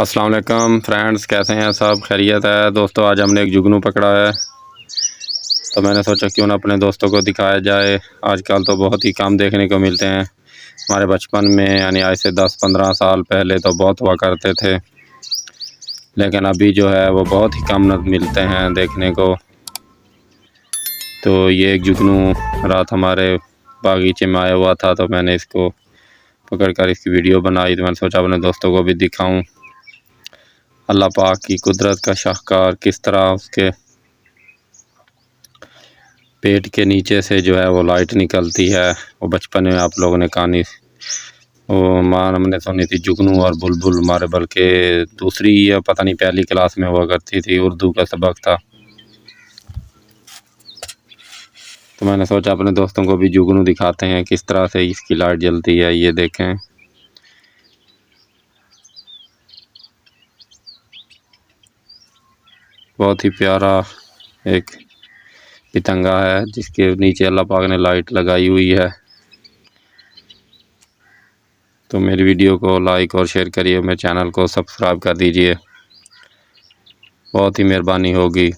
अस्सलाम वालेकुम फ्रेंड्स, कैसे हैं सब? खैरियत है दोस्तों। आज हमने एक जुगनू पकड़ा है, तो मैंने सोचा क्यों ना अपने दोस्तों को दिखाया जाए। आजकल तो बहुत ही कम देखने को मिलते हैं। हमारे बचपन में यानी आज से 10-15 साल पहले तो बहुत हुआ करते थे, लेकिन अभी जो है वो बहुत ही कम मिलते हैं देखने को। तो ये एक जुगनू रात हमारे बागीचे में आया हुआ था, तो मैंने इसको पकड़कर इसकी वीडियो बनाई। तो मैंने सोचा अपने दोस्तों को भी दिखाऊं अल्लाह पाक की कुदरत का शाहकार, किस तरह उसके पेट के नीचे से जो है वो लाइट निकलती है। वो बचपन में आप लोगों ने कहानी वो माँ हमने सुनी थी, जुगनू और बुलबुल। हमारे बल्कि दूसरी या पता नहीं पहली क्लास में हुआ करती थी, उर्दू का सबक था। तो मैंने सोचा अपने दोस्तों को भी जुगनू दिखाते हैं किस तरह से इसकी लाइट जलती है। ये देखें, बहुत ही प्यारा एक पतंगा है जिसके नीचे अल्लाह पाक ने लाइट लगाई हुई है। तो मेरी वीडियो को लाइक और शेयर करिए, मेरे चैनल को सब्सक्राइब कर दीजिए, बहुत ही मेहरबानी होगी।